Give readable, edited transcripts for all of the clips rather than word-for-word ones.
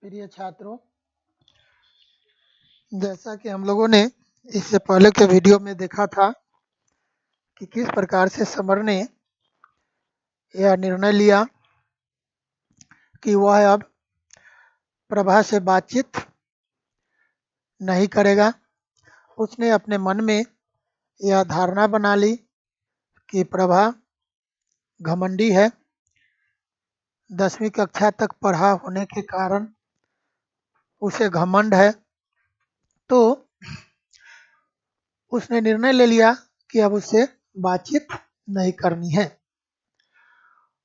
प्रिय छात्रों, जैसा कि हम लोगों ने इससे पहले के वीडियो में देखा था कि किस प्रकार से समर ने यह निर्णय लिया कि वह अब प्रभा से बातचीत नहीं करेगा। उसने अपने मन में यह धारणा बना ली कि प्रभा घमंडी है। 10वीं कक्षा तक पढ़ा होने के कारण उसे घमंड है। तो उसने निर्णय ले लिया कि अब उससे बातचीत नहीं करनी है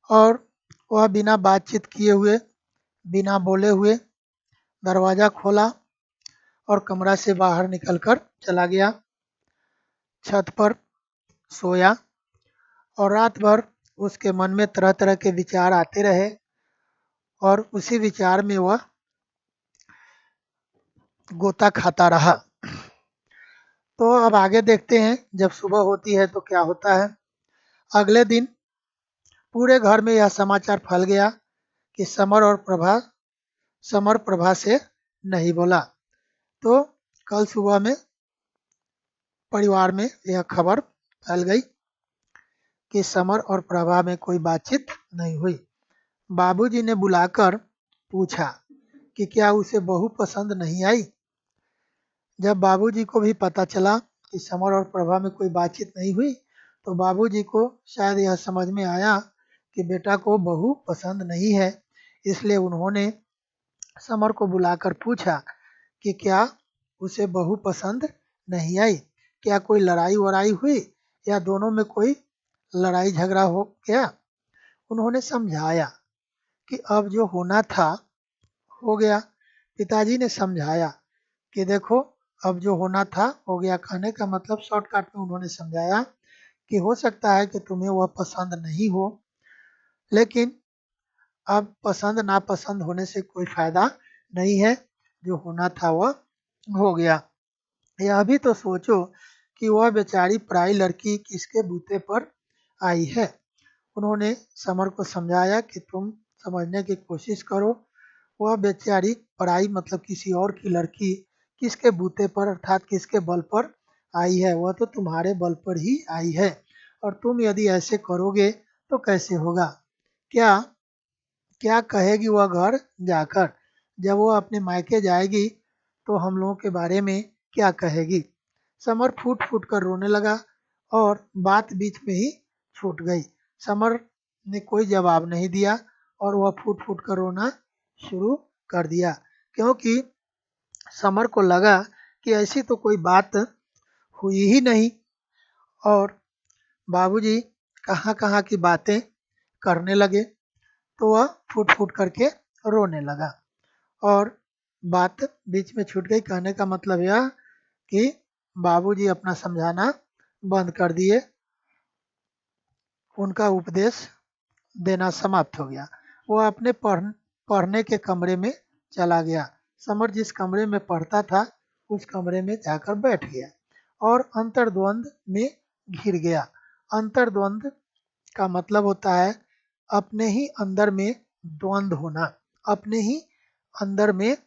और वह बिना बातचीत किए हुए, बिना बोले हुए दरवाज़ा खोला और कमरा से बाहर निकलकर चला गया। छत पर सोया और रात भर उसके मन में तरह तरह के विचार आते रहे और उसी विचार में वह गोता खाता रहा। तो अब आगे देखते हैं, जब सुबह होती है तो क्या होता है। अगले दिन पूरे घर में यह समाचार फैल गया कि समर प्रभा से नहीं बोला। तो कल सुबह में परिवार में यह खबर फैल गई कि समर और प्रभा में कोई बातचीत नहीं हुई। बाबूजी ने बुलाकर पूछा कि क्या उसे बहू पसंद नहीं आई। जब बाबूजी को भी पता चला कि समर और प्रभा में कोई बातचीत नहीं हुई तो बाबूजी को शायद यह समझ में आया कि बेटा को बहू पसंद नहीं है। इसलिए उन्होंने समर को बुलाकर पूछा कि क्या उसे बहू पसंद नहीं आई, क्या कोई लड़ाई वड़ाई हुई या दोनों में कोई लड़ाई झगड़ा हो गया। उन्होंने समझाया कि अब जो होना था हो गया। पिताजी ने समझाया कि देखो अब जो होना था हो गया। कहने का मतलब शॉर्टकट में उन्होंने समझाया कि हो सकता है कि तुम्हें वह पसंद नहीं हो, लेकिन अब पसंद नापसंद होने से कोई फायदा नहीं है। जो होना था वह हो गया। यह भी तो सोचो कि वह बेचारी पराई लड़की किसके बूते पर आई है। उन्होंने समर को समझाया कि तुम समझने की कोशिश करो। वह बेचारी पराई मतलब किसी और की लड़की किसके बूते पर अर्थात किसके बल पर आई है। वह तो तुम्हारे बल पर ही आई है और तुम यदि ऐसे करोगे तो कैसे होगा। क्या क्या कहेगी वह घर जाकर। जब वो अपने मायके जाएगी तो हम लोगों के बारे में क्या कहेगी। समर फूट फूट कर रोने लगा और बात बीच में ही छूट गई। समर ने कोई जवाब नहीं दिया और वह फूट फूट कर रोना शुरू कर दिया, क्योंकि समर को लगा कि ऐसी तो कोई बात हुई ही नहीं और बाबूजी कहाँ कहाँ की बातें करने लगे। तो वह फूट फूट करके रोने लगा और बात बीच में छूट गई। कहने का मतलब यह कि बाबूजी अपना समझाना बंद कर दिए, उनका उपदेश देना समाप्त हो गया। वह अपने पढ़ने के कमरे में चला गया। समर जिस कमरे में पढ़ता था उस कमरे में जाकर बैठ गया और अंतर्द्वंद में घिर गया। अंतर्द्वंद का मतलब होता है अपने ही अंदर में द्वंद होना। अपने ही अंदर में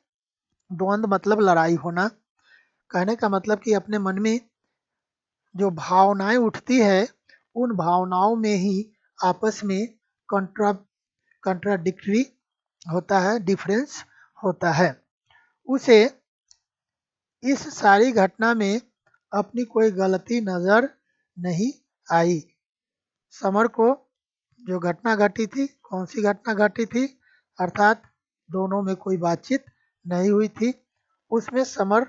द्वंद मतलब लड़ाई होना। कहने का मतलब कि अपने मन में जो भावनाएं उठती है उन भावनाओं में ही आपस में कंट्राडिक्टरी होता है, डिफरेंस होता है। उसे इस सारी घटना में अपनी कोई गलती नजर नहीं आई। समर को जो घटना घटी थी, कौन सी घटना घटी थी, अर्थात दोनों में कोई बातचीत नहीं हुई थी, उसमें समर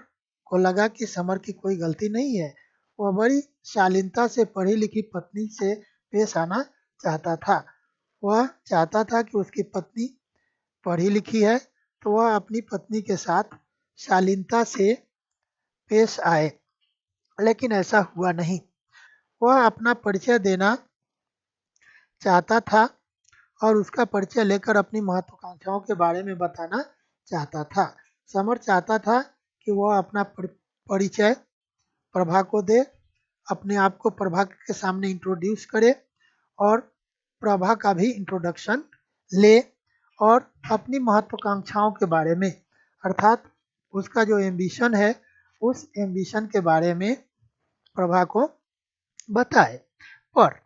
को लगा कि समर की कोई गलती नहीं है। वह बड़ी शालीनता से पढ़ी लिखी पत्नी से पेश आना चाहता था। वह चाहता था कि उसकी पत्नी पढ़ी लिखी है तो वह अपनी पत्नी के साथ शालीनता से पेश आए, लेकिन ऐसा हुआ नहीं। वह अपना परिचय देना चाहता था और उसका परिचय लेकर अपनी महत्वाकांक्षाओं के बारे में बताना चाहता था। समर चाहता था कि वह अपना परिचय प्रभा को दे, अपने आप को प्रभा के सामने इंट्रोड्यूस करे और प्रभा का भी इंट्रोडक्शन ले और अपनी महत्वाकांक्षाओं के बारे में, अर्थात उसका जो एम्बिशन है उस एम्बिशन के बारे में प्रभा को बताए। पर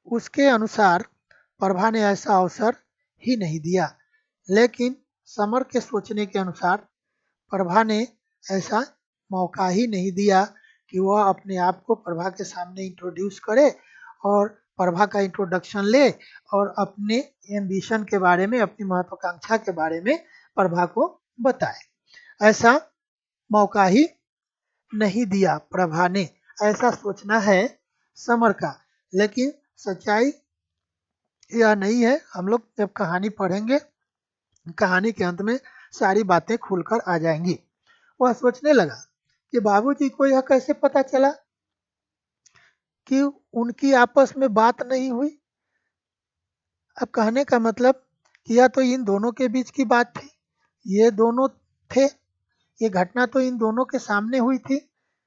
उसके अनुसार प्रभा ने ऐसा अवसर ही नहीं दिया, लेकिन समर के सोचने के अनुसार प्रभा ने ऐसा मौका ही नहीं दिया कि वह अपने आप को प्रभा के सामने इंट्रोड्यूस करे और प्रभा का इंट्रोडक्शन ले और अपने एम्बिशन के बारे में, अपनी महत्वाकांक्षा के बारे में प्रभा को बताए। ऐसा मौका ही नहीं दिया प्रभा ने, ऐसा सोचना है समर का। लेकिन सच्चाई यह नहीं है। हम लोग जब कहानी पढ़ेंगे, कहानी के अंत में सारी बातें खुलकर आ जाएंगी। वह सोचने लगा कि बाबूजी को यह कैसे पता चला कि उनकी आपस में बात नहीं हुई। अब कहने का मतलब कि यह तो इन दोनों के बीच की बात थी, ये दोनों थे, ये घटना तो इन दोनों के सामने हुई थी,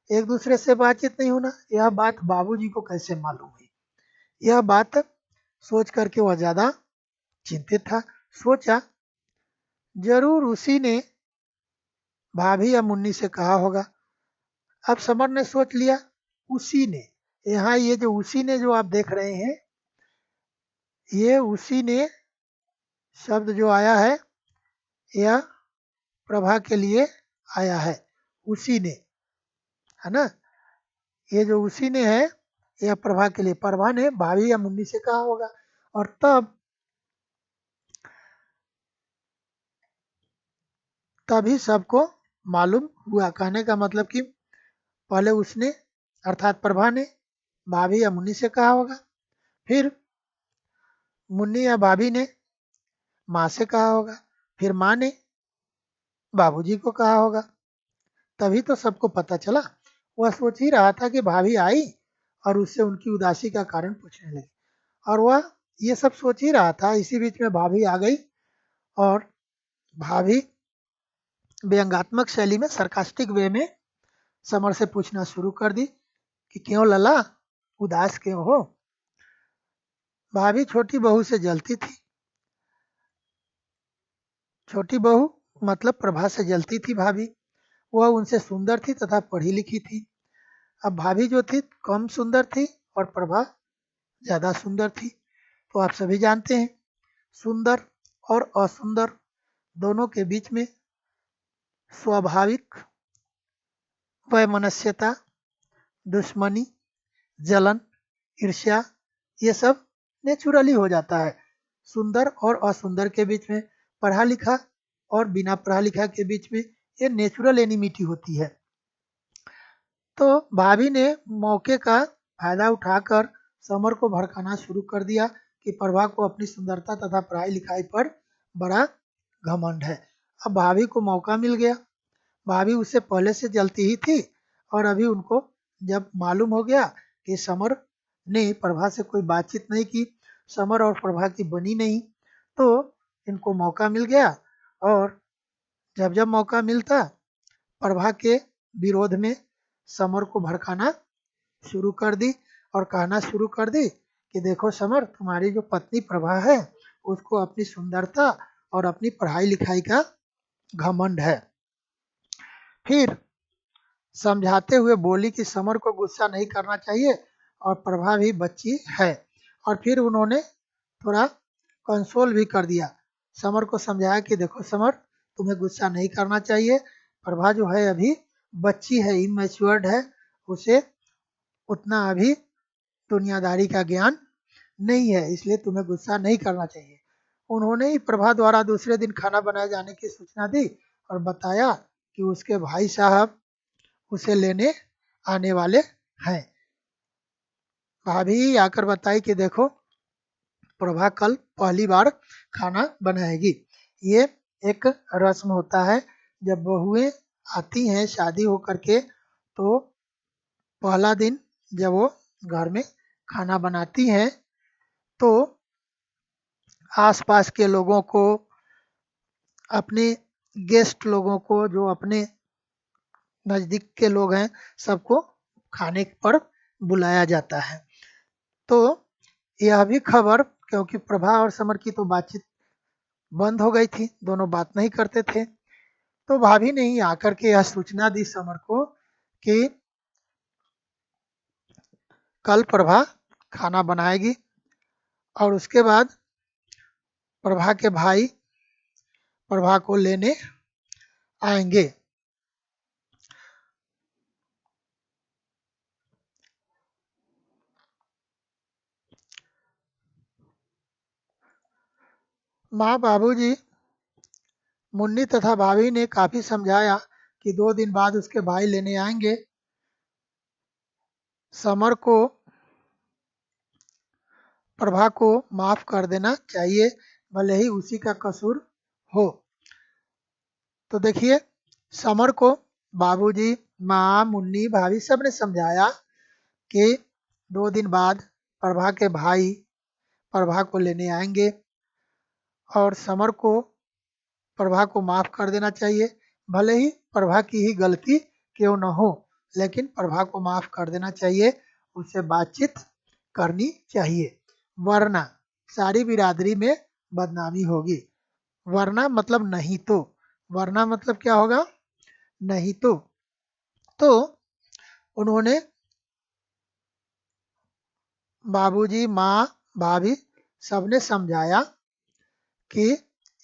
एक दूसरे से बातचीत नहीं होना, यह बात बाबूजी को कैसे मालूम हुई। यह बात सोच करके वह ज्यादा चिंतित था। सोचा जरूर उसी ने भाभी या मुन्नी से कहा होगा। अब समर ने सोच लिया उसी ने, यहाँ ये जो उसी ने जो आप देख रहे हैं, ये उसी ने शब्द जो आया है यह प्रभा के लिए आया है। उसी ने, है ना, ये जो उसी ने है यह प्रभा के लिए, प्रभा ने भाभी या मुन्नी से कहा होगा। और तभी सबको मालूम हुआ। कहने का मतलब कि पहले उसने अर्थात प्रभा ने भाभी या मुन्नी से कहा होगा, फिर मुन्नी या भाभी ने माँ से कहा होगा, फिर माँ ने बाबूजी को कहा होगा, तभी तो सबको पता चला। वह सोच ही रहा था कि भाभी आई और उससे उनकी उदासी का कारण पूछने लगी, और वह ये सब सोच ही रहा था। इसी बीच में भाभी आ गई और भाभी व्यंग्यात्मक शैली में, सरकास्टिक वे में समर से पूछना शुरू कर दी कि क्यों लला, उदास क्यों हो। भाभी छोटी बहू से जलती थी। छोटी बहू मतलब प्रभा से जलती थी भाभी। वह उनसे सुंदर थी तथा पढ़ी लिखी थी। अब भाभी जो थी कम सुंदर थी और प्रभा ज्यादा सुंदर थी। तो आप सभी जानते हैं सुंदर और असुंदर दोनों के बीच में स्वाभाविक वैमनस्यता, दुश्मनी, जलन, ईर्ष्या, ये सब नेचुरली हो जाता है। सुंदर और असुंदर के बीच में, पढ़ा लिखा और बिना पढ़ा लिखा के बीच में ये नेचुरल एनिमिटी होती है। तो भाभी ने मौके का फायदा उठाकर समर को भड़काना शुरू कर दिया कि प्रभा को अपनी सुंदरता तथा पढ़ाई लिखाई पर बड़ा घमंड है। अब भाभी को मौका मिल गया। भाभी उससे पहले से जलती ही थी और अभी उनको जब मालूम हो गया कि समर ने प्रभा से कोई बातचीत नहीं की, समर और प्रभा की बनी नहीं, तो इनको मौका मिल गया। और जब जब मौका मिलता प्रभा के विरोध में समर को भड़काना शुरू कर दी और कहना शुरू कर दी कि देखो समर, तुम्हारी जो पत्नी प्रभा है उसको अपनी सुंदरता और अपनी पढ़ाई लिखाई का घमंड है। फिर समझाते हुए बोली कि समर को गुस्सा नहीं करना चाहिए और प्रभा भी बच्ची है। और फिर उन्होंने थोड़ा कंसोल भी कर दिया, समर को समझाया कि देखो समर, तुम्हें गुस्सा नहीं करना चाहिए, प्रभा जो है अभी बच्ची है, इमैच्योर्ड है, उसे उतना अभी दुनियादारी का ज्ञान नहीं है, इसलिए तुम्हें गुस्सा नहीं करना चाहिए। उन्होंने ही प्रभा द्वारा दूसरे दिन खाना बनाए जाने की सूचना दी और बताया कि उसके भाई साहब उसे लेने आने वाले हैं। भाभी आकर बताई कि देखो प्रभा कल पहली बार खाना बनाएगी। ये एक रस्म होता है, जब बहुएं आती हैं शादी होकर के तो पहला दिन जब वो घर में खाना बनाती हैं तो आसपास के लोगों को, अपने गेस्ट लोगों को, जो अपने नज़दीक के लोग हैं, सबको खाने पर बुलाया जाता है। तो यह भी खबर, क्योंकि प्रभा और समर की तो बातचीत बंद हो गई थी, दोनों बात नहीं करते थे, तो भाभी ने ही आकर के यह सूचना दी समर को कि कल प्रभा खाना बनाएगी और उसके बाद प्रभा के भाई प्रभा को लेने आएंगे। माँ, बाबूजी, मुन्नी तथा भाभी ने काफी समझाया कि 2 दिन बाद उसके भाई लेने आएंगे। समर को प्रभा को माफ कर देना चाहिए, भले ही उसी का कसूर हो। तो देखिए, समर को बाबूजी, माँ, मुन्नी, भाभी सब ने समझाया कि 2 दिन बाद प्रभा के भाई प्रभा को लेने आएंगे और समर को प्रभा को माफ कर देना चाहिए, भले ही प्रभा की ही गलती क्यों न हो, लेकिन प्रभा को माफ कर देना चाहिए, उससे बातचीत करनी चाहिए, वरना सारी बिरादरी में बदनामी होगी। वरना मतलब नहीं तो, वरना मतलब क्या होगा, नहीं तो उन्होंने बाबूजी, माँ, भाभी सबने समझाया कि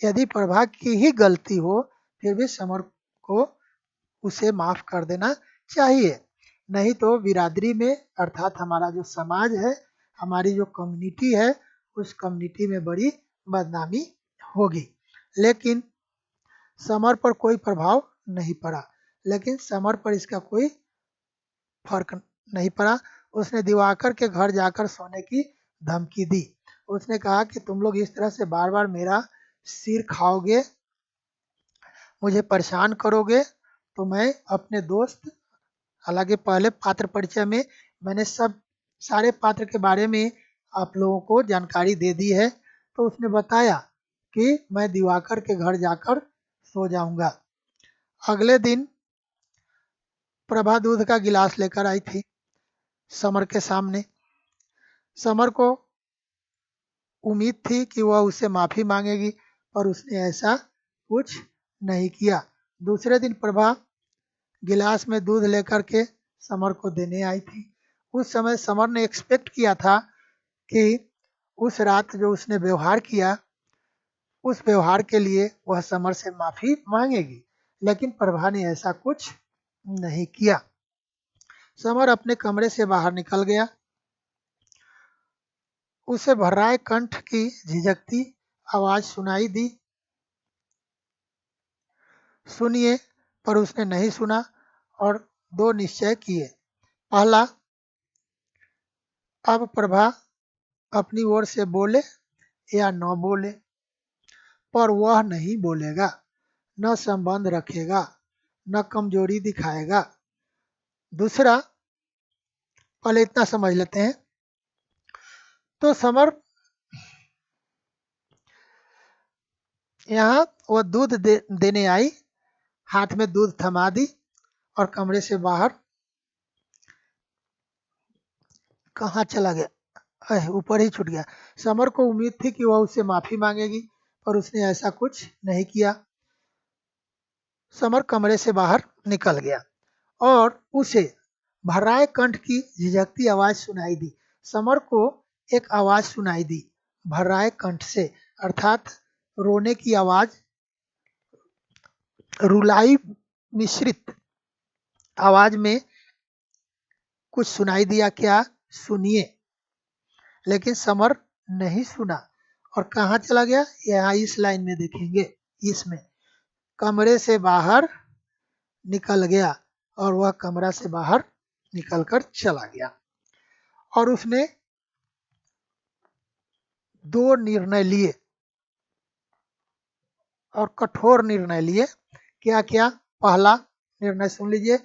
यदि प्रभा की ही गलती हो फिर भी समर को उसे माफ कर देना चाहिए, नहीं तो बिरादरी में अर्थात हमारा जो समाज है, हमारी जो कम्युनिटी है, उस कम्युनिटी में बड़ी बदनामी होगी। लेकिन समर पर कोई प्रभाव नहीं पड़ा, लेकिन समर पर इसका कोई फर्क नहीं पड़ा। उसने दिवाकर के घर जाकर सोने की धमकी दी। उसने कहा कि तुम लोग इस तरह से बार बार मेरा सिर खाओगे, मुझे परेशान करोगे, तो मैं अपने दोस्त, हालांकि पहले पात्र परिचय में मैंने सब सारे पात्र के बारे में आप लोगों को जानकारी दे दी है, तो उसने बताया कि मैं दिवाकर के घर जाकर सो जाऊंगा। अगले दिन प्रभा दूध का गिलास लेकर आई थी समर के सामने। समर को उम्मीद थी कि वह उससे माफी मांगेगी, पर उसने ऐसा कुछ नहीं किया। दूसरे दिन प्रभा गिलास में दूध लेकर के समर को देने आई थी। उस समय समर ने एक्सपेक्ट किया था कि उस रात जो उसने व्यवहार किया, उस व्यवहार के लिए वह समर से माफी मांगेगी, लेकिन प्रभा ने ऐसा कुछ नहीं किया। समर अपने कमरे से बाहर निकल गया। उसे भर्राए कंठ की झिझकती आवाज सुनाई दी, सुनिए, पर उसने नहीं सुना और 2 निश्चय किए। पहला, अब प्रभा अपनी ओर से बोले या न बोले, पर वह नहीं बोलेगा, न संबंध रखेगा, न कमजोरी दिखाएगा। दूसरा, पहले इतना समझ लेते हैं। तो समर यहाँ वह दूध देने आई, हाथ में दूध थमा दी और कमरे से बाहर कहाँ चला गया, ऊपर ही छूट गया। समर को उम्मीद थी कि वह उससे माफी मांगेगी, पर उसने ऐसा कुछ नहीं किया। समर कमरे से बाहर निकल गया और उसे भर्राए कंठ की झिझकती आवाज सुनाई दी। समर को एक आवाज सुनाई दी भर्राए कंठ से, अर्थात रोने की आवाज, रुलाई मिश्रित आवाज में कुछ सुनाई दिया। क्या? सुनिए। लेकिन समर नहीं सुना और कहाँ चला गया, यहाँ इस लाइन में देखेंगे, इसमें कमरे से बाहर निकल गया और वह कमरा से बाहर निकलकर चला गया और उसने 2 निर्णय लिए और कठोर निर्णय लिए। क्या क्या? पहला निर्णय सुन लीजिए।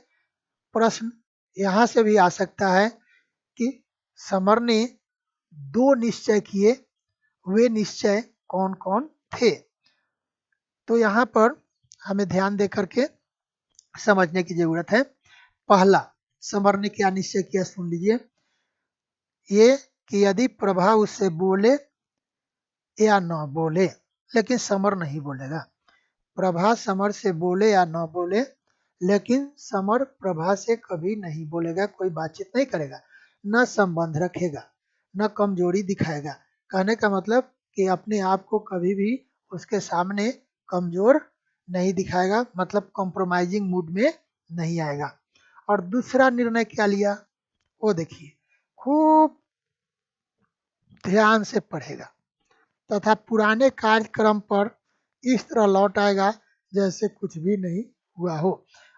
प्रश्न यहाँ से भी आ सकता है कि समर ने 2 निश्चय किए, वे निश्चय कौन कौन थे? तो यहाँ पर हमें ध्यान दे करके समझने की जरूरत है। पहला, समर ने क्या निश्चय किया, सुन लीजिए। ये कि यदि प्रभा उससे बोले या न बोले, लेकिन समर नहीं बोलेगा। प्रभा समर से बोले या न बोले, लेकिन समर प्रभा से कभी नहीं बोलेगा, कोई बातचीत नहीं करेगा, न संबंध रखेगा, न कमजोरी दिखाएगा। कहने का मतलब कि अपने आप को कभी भी उसके सामने कमजोर नहीं दिखाएगा, मतलब कॉम्प्रोमाइजिंग मूड में नहीं आएगा। और दूसरा निर्णय क्या लिया वो देखिए, खूब ध्यान से पढ़ेगा तथा पुराने कार्यक्रम पर इस तरह लौट आएगा जैसे कुछ भी नहीं हुआ हो।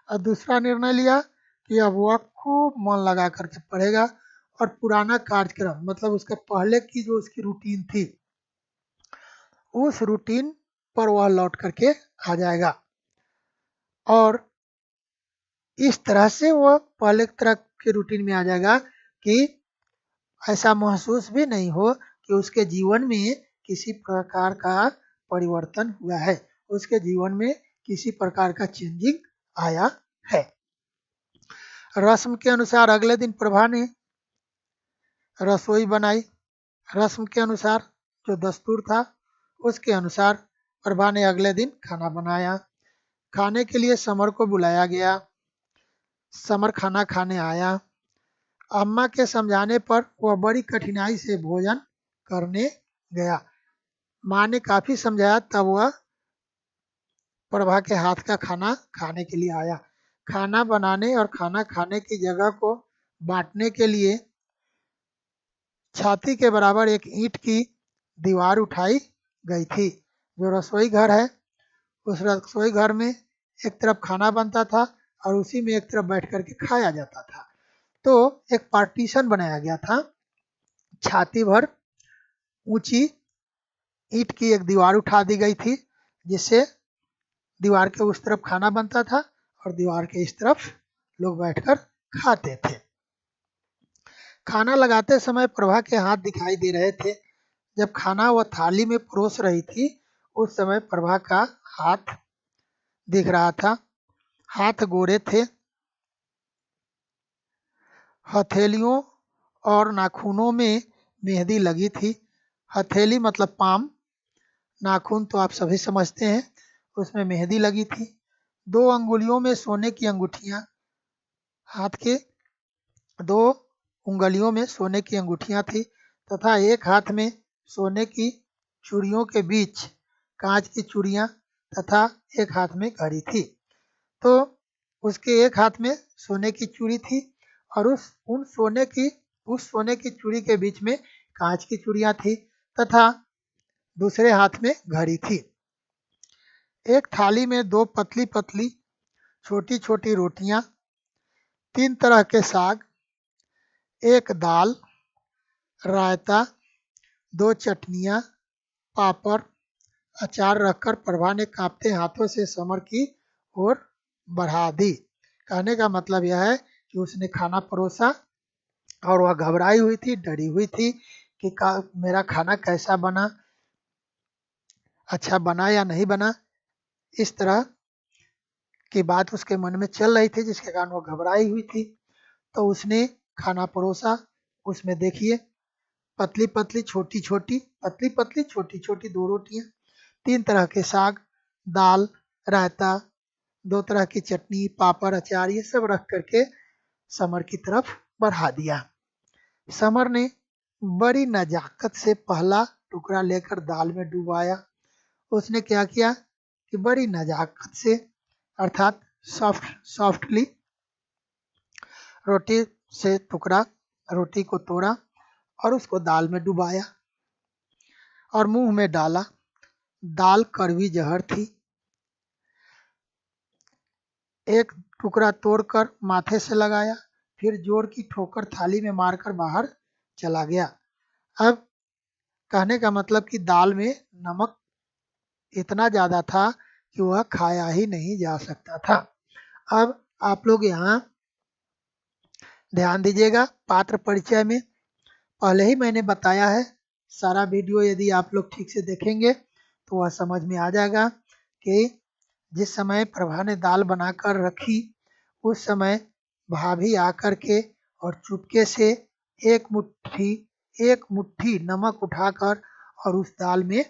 और दूसरा निर्णय लिया कि अब वह खूब मन लगा करके पढ़ेगा और पुराना कार्यक्रम मतलब उसके पहले की जो उसकी रूटीन थी उस रूटीन पर वह लौट करके आ जाएगा और इस तरह से वह पहले तरह के रूटीन में आ जाएगा कि ऐसा महसूस भी नहीं हो कि उसके जीवन में किसी प्रकार का परिवर्तन हुआ है, उसके जीवन में किसी प्रकार का चेंजिंग आया है। रस्म के अनुसार अगले दिन प्रभा ने रसोई बनाई। रस्म के अनुसार जो दस्तूर था उसके अनुसार प्रभा ने अगले दिन खाना बनाया। खाने के लिए समर को बुलाया गया। समर खाना खाने आया। अम्मा के समझाने पर वह बड़ी कठिनाई से भोजन करने गया। माँ ने काफी समझाया तब वह प्रभा के हाथ का खाना खाने के लिए आया। खाना बनाने और खाना खाने की जगह को बांटने के लिए छाती के बराबर एक ईंट की दीवार उठाई गई थी। जो रसोई घर है उस रसोई घर में एक तरफ खाना बनता था और उसी में एक तरफ बैठ करके खाया जाता था। तो एक पार्टीशन बनाया गया था, छाती भर ऊंची ईंट की एक दीवार उठा दी गई थी जिससे दीवार के उस तरफ खाना बनता था और दीवार के इस तरफ लोग बैठकर खाते थे। खाना लगाते समय प्रभा के हाथ दिखाई दे रहे थे। जब खाना वह थाली में परोस रही थी उस समय प्रभा का हाथ दिख रहा था। हाथ गोरे थे। हथेलियों और नाखूनों में मेहंदी लगी थी। हथेली मतलब पाम, नाखून तो आप सभी समझते हैं, उसमें मेहंदी लगी थी। 2 अंगुलियों में सोने की अंगूठियां, हाथ के 2 उंगलियों में सोने की अंगूठियां थी तथा एक हाथ में सोने की चूड़ियों के बीच कांच की चूड़ियां तथा एक हाथ में घड़ी थी। तो उसके एक हाथ में सोने की चूड़ी थी और उस सोने की चूड़ी के बीच में कांच की चूड़ियां थी तथा दूसरे हाथ में घड़ी थी। एक थाली में 2 पतली पतली छोटी छोटी रोटियां, 3 तरह के साग, एक दाल, रायता, 2 चटनियां, पापड़, अचार रखकर प्रभा ने कांपते हाथों से समर की ओर बढ़ा दी। कहने का मतलब यह है कि उसने खाना परोसा और वह घबराई हुई थी, डरी हुई थी कि मेरा खाना कैसा बना, अच्छा बना या नहीं बना। इस तरह की बात उसके मन में चल रही थी जिसके कारण वो घबराई हुई थी। तो उसने खाना परोसा। उसमें देखिए पतली पतली छोटी छोटी, पतली पतली छोटी छोटी 2 रोटियां, 3 तरह के साग, दाल, रायता, 2 तरह की चटनी, पापड़, अचार, ये सब रख करके समर की तरफ बढ़ा दिया। समर ने बड़ी नजाकत से पहला टुकड़ा लेकर दाल में डुबाया। उसने क्या किया कि बड़ी नजाकत से अर्थात सॉफ्टली रोटी से टुकड़ा रोटी को तोड़ा और उसको दाल में डुबाया और मुंह में डाला। दाल कड़वी जहर थी। एक टुकड़ा तोड़कर माथे से लगाया, फिर जोर की ठोकर थाली में मारकर बाहर चला गया। अब कहने का मतलब कि दाल में नमक इतना ज़्यादा था कि वह खाया ही नहीं जा सकता था। अब आप लोग यहाँ ध्यान दीजिएगा, पात्र परिचय में पहले ही मैंने बताया है। सारा वीडियो यदि आप लोग ठीक से देखेंगे तो वह समझ में आ जाएगा कि जिस समय प्रभा ने दाल बनाकर रखी उस समय भाभी आकर के और चुपके से एक मुट्ठी एक मुट्ठी नमक उठाकर और उस दाल में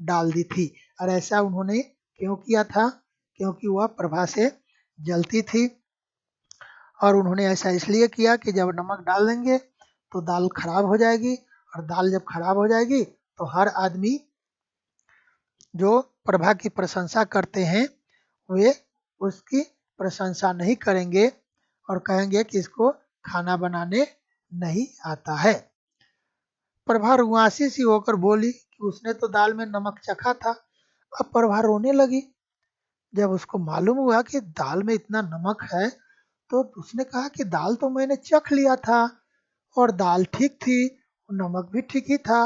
डाल दी थी। और ऐसा उन्होंने क्यों किया था? क्योंकि वह प्रभा से जलती थी, और उन्होंने ऐसा इसलिए किया कि जब नमक डाल देंगे तो दाल खराब हो जाएगी, और दाल जब खराब हो जाएगी तो हर आदमी जो प्रभा की प्रशंसा करते हैं वे उसकी प्रशंसा नहीं करेंगे और कहेंगे कि इसको खाना बनाने नहीं आता है। प्रभा रुआंसी सी होकर बोली कि उसने तो दाल में नमक चखा था। अब प्रभा रोने लगी। जब उसको मालूम हुआ कि दाल में इतना नमक है तो उसने कहा कि दाल तो मैंने चख लिया था और दाल ठीक थी, नमक भी ठीक ही था,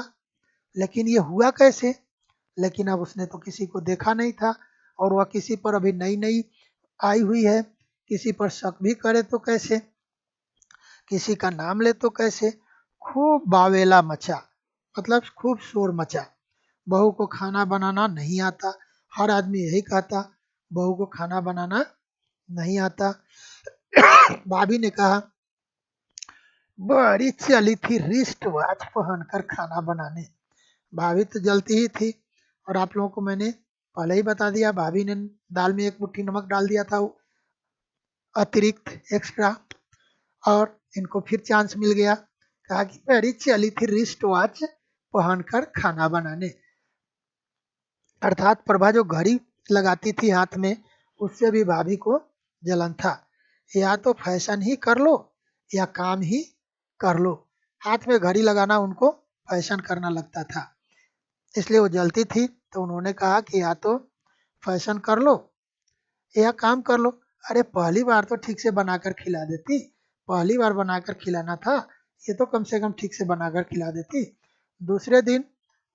लेकिन ये हुआ कैसे? लेकिन अब उसने तो किसी को देखा नहीं था, और वह किसी पर अभी नई नई आई हुई है, किसी पर शक भी करे तो कैसे, किसी का नाम ले तो कैसे? खूब बावेला मचा, मतलब खूब शोर मचा। बहू को खाना बनाना नहीं आता। हर आदमी यही कहता, बहू को खाना बनाना नहीं आता। भाभी ने कहा, बड़ी चली थी रिस्ट वॉच पहनकर खाना बनाने। भाभी तो जलती ही थी, और आप लोगों को मैंने पहले ही बता दिया, भाभी ने दाल में एक मुट्ठी नमक डाल दिया था अतिरिक्त एक्स्ट्रा, और इनको फिर चांस मिल गया। कहा कि बड़ी चली थी रिस्ट वॉच पहनकर खाना बनाने। अर्थात प्रभा जो घड़ी लगाती थी हाथ में, उससे भी भाभी को जलन था। या तो फैशन ही कर लो या काम ही कर लो। हाथ में घड़ी लगाना उनको फैशन करना लगता था, इसलिए वो जलती थी। तो उन्होंने कहा कि या तो फैशन कर लो या काम कर लो। अरे पहली बार तो ठीक से बनाकर खिला देती, पहली बार बनाकर खिलाना था, ये तो कम से कम ठीक से बनाकर खिला देती। दूसरे दिन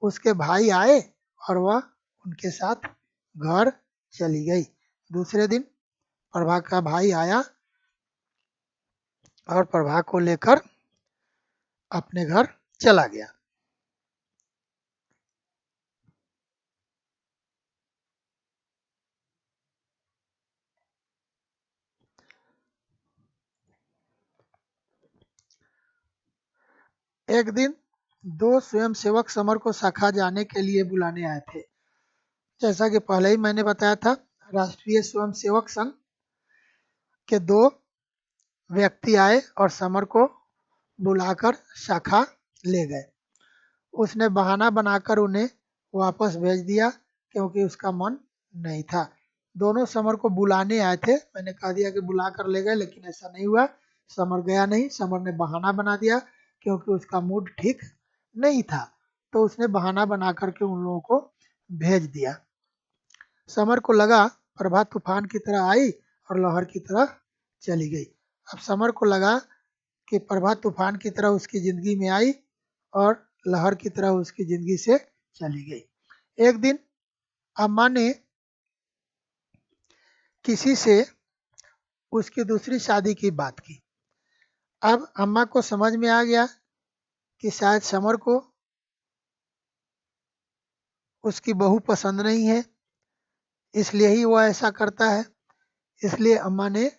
उसके भाई आए और वह उनके साथ घर चली गई। दूसरे दिन प्रभा का भाई आया और प्रभा को लेकर अपने घर चला गया। एक दिन दो स्वयंसेवक समर को शाखा जाने के लिए बुलाने आए थे। जैसा कि पहले ही मैंने बताया था, राष्ट्रीय स्वयंसेवक संघ के दो व्यक्ति आए और समर को बुलाकर शाखा ले गए। उसने बहाना बनाकर उन्हें वापस भेज दिया क्योंकि उसका मन नहीं था। दोनों समर को बुलाने आए थे, मैंने कह दिया कि बुला कर ले गए, लेकिन ऐसा नहीं हुआ। समर गया नहीं, समर ने बहाना बना दिया क्योंकि उसका मूड ठीक नहीं था, तो उसने बहाना बना करके उन लोगों को भेज दिया। समर को लगा प्रभा तूफान की तरह आई और लहर की तरह चली गई। अब समर को लगा कि प्रभा तूफान की तरह उसकी जिंदगी में आई और लहर की तरह उसकी जिंदगी से चली गई। एक दिन अम्मा ने किसी से उसकी दूसरी शादी की बात की। अब अम्मा को समझ में आ गया कि शायद समर को उसकी बहू पसंद नहीं है, इसलिए ही वह ऐसा करता है। इसलिए अम्मा ने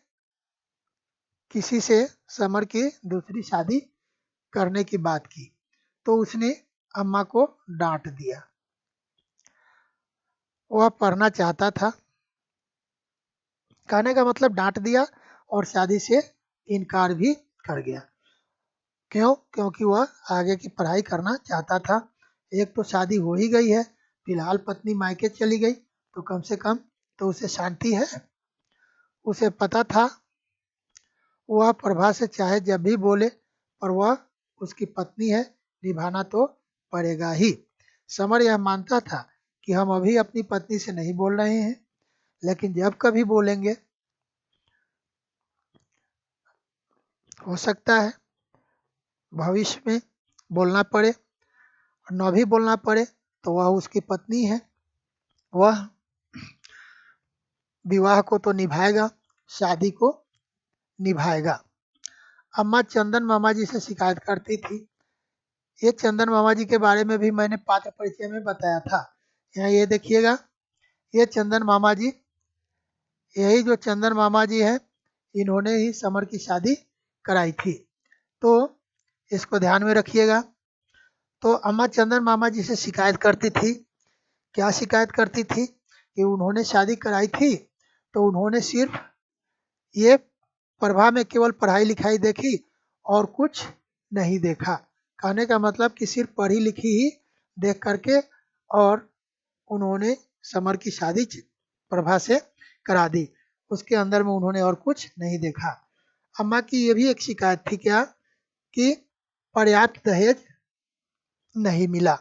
किसी से समर की दूसरी शादी करने की बात की, तो उसने अम्मा को डांट दिया। वह पढ़ना चाहता था, कहने का मतलब डांट दिया और शादी से इनकार भी कर गया। क्यों? क्योंकि वह आगे की पढ़ाई करना चाहता था। एक तो शादी हो ही गई है, फिलहाल पत्नी मायके चली गई, तो कम से कम तो उसे शांति है। उसे पता था वह प्रभा से चाहे जब भी बोले, पर वह उसकी पत्नी है, निभाना तो पड़ेगा ही। समर यह मानता था कि हम अभी अपनी पत्नी से नहीं बोल रहे हैं, लेकिन जब कभी बोलेंगे हो सकता है भविष्य में बोलना पड़े, और न भी बोलना पड़े तो वह उसकी पत्नी है, वह विवाह को तो निभाएगा, शादी को निभाएगा। अम्मा चंदन मामा जी से शिकायत करती थी। ये चंदन मामा जी के बारे में भी मैंने पात्र परिचय में बताया था। यहाँ ये देखिएगा, ये चंदन मामा जी, यही जो चंदन मामा जी है, इन्होंने ही समर की शादी कराई थी। तो इसको ध्यान में रखिएगा। तो अम्मा चंदन मामा जी से शिकायत करती थी। क्या शिकायत करती थी कि उन्होंने शादी कराई थी तो उन्होंने सिर्फ ये प्रभा में केवल पढ़ाई लिखाई देखी और कुछ नहीं देखा। कहने का मतलब कि सिर्फ पढ़ी लिखी ही देख करके और उन्होंने समर की शादी प्रभा से करा दी। उसके अंदर में उन्होंने और कुछ नहीं देखा। अम्मा की ये भी एक शिकायत थी क्या कि पर्याप्त दहेज नहीं मिला।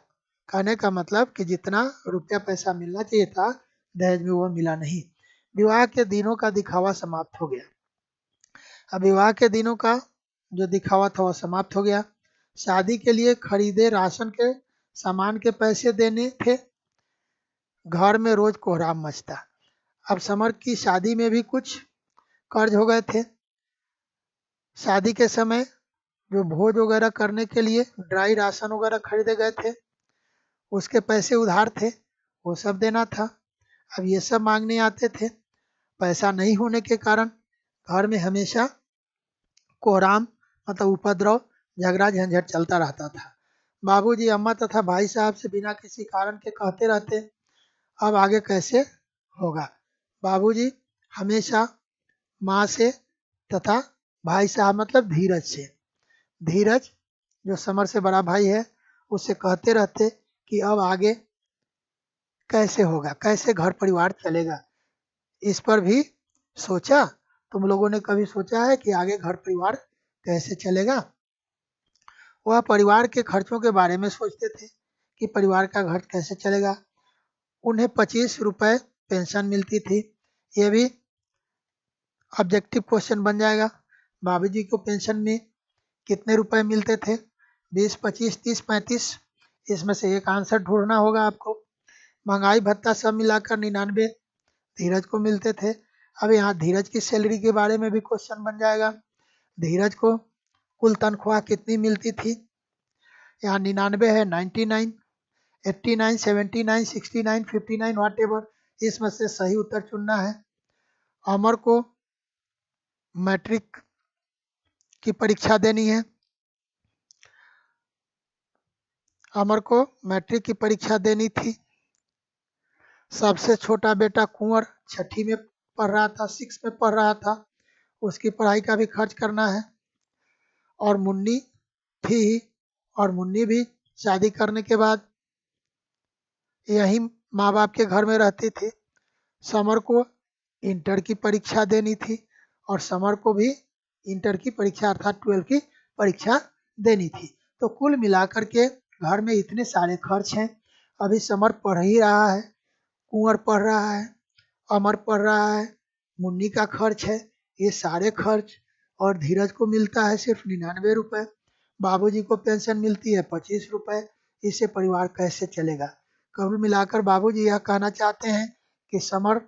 कहने का मतलब कि जितना रुपया पैसा मिलना चाहिए था दहेज में वो मिला नहीं। विवाह के दिनों का दिखावा समाप्त हो गया। अब विवाह के दिनों का जो दिखावा था वो समाप्त हो गया। शादी के लिए खरीदे राशन के सामान के पैसे देने थे। घर में रोज कोहराम मचता। अब समर की शादी में भी कुछ कर्ज हो गए थे। शादी के समय जो भोज वगैरह करने के लिए ड्राई राशन वगैरह खरीदे गए थे उसके पैसे उधार थे, वो सब देना था। अब ये सब मांगने आते थे। पैसा नहीं होने के कारण घर में हमेशा कोहराम मतलब उपद्रव झगड़ा झंझट चलता रहता था। बाबूजी अम्मा तथा भाई साहब से बिना किसी कारण के कहते रहते, अब आगे कैसे होगा। बाबूजी हमेशा माँ से तथा भाई साहब मतलब धीरज से, धीरज जो समर से बड़ा भाई है उससे कहते रहते कि अब आगे कैसे होगा, कैसे घर परिवार चलेगा। इस पर भी सोचा, तुम लोगों ने कभी सोचा है कि आगे घर परिवार कैसे चलेगा। वह परिवार के खर्चों के बारे में सोचते थे कि परिवार का घर कैसे चलेगा। उन्हें 25 रुपए पेंशन मिलती थी। ये भी ऑब्जेक्टिव क्वेश्चन बन जाएगा। बाबूजी को पेंशन में कितने रुपए मिलते थे? 20, 25, 30, 35। इसमें से एक आंसर ढूंढना होगा आपको। महंगाई भत्ता सब मिलाकर 99 धीरज को मिलते थे। अब यहाँ धीरज की सैलरी के बारे में भी क्वेश्चन बन जाएगा। धीरज को कुल तनख्वाह कितनी मिलती थी? यहाँ 99 है, 99, 89, 79, 69, 59 व्हाट एवर, इसमें से सही उत्तर चुनना है। अमर को मैट्रिक की परीक्षा देनी है। अमर को मैट्रिक की परीक्षा देनी थी। सबसे छोटा बेटा कुंवर 6ठी में पढ़ रहा था, 6 में पढ़ रहा था, उसकी पढ़ाई का भी खर्च करना है। और मुन्नी थी ही, और मुन्नी भी शादी करने के बाद यहीं माँ बाप के घर में रहती थी। समर को इंटर की परीक्षा देनी थी और समर को भी इंटर की परीक्षा अर्थात 12 की परीक्षा देनी थी। तो कुल मिलाकर के घर में इतने सारे खर्च हैं। अभी समर पढ़ ही रहा है, कुंवर पढ़ रहा है, अमर पढ़ रहा है, मुन्नी का खर्च है, ये सारे खर्च। और धीरज को मिलता है सिर्फ 99 रुपए। बाबूजी को पेंशन मिलती है 25 रुपए। इससे परिवार कैसे चलेगा। कुल मिलाकर बाबूजी यह कहना चाहते हैं कि समर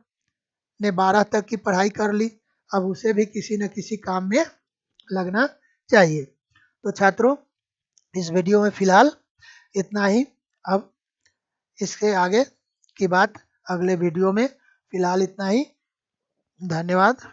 ने 12 तक की पढ़ाई कर ली, अब उसे भी किसी न किसी काम में लगना चाहिए। तो छात्रों, इस वीडियो में फिलहाल इतना ही। अब इसके आगे की बात अगले वीडियो में। फिलहाल इतना ही। धन्यवाद।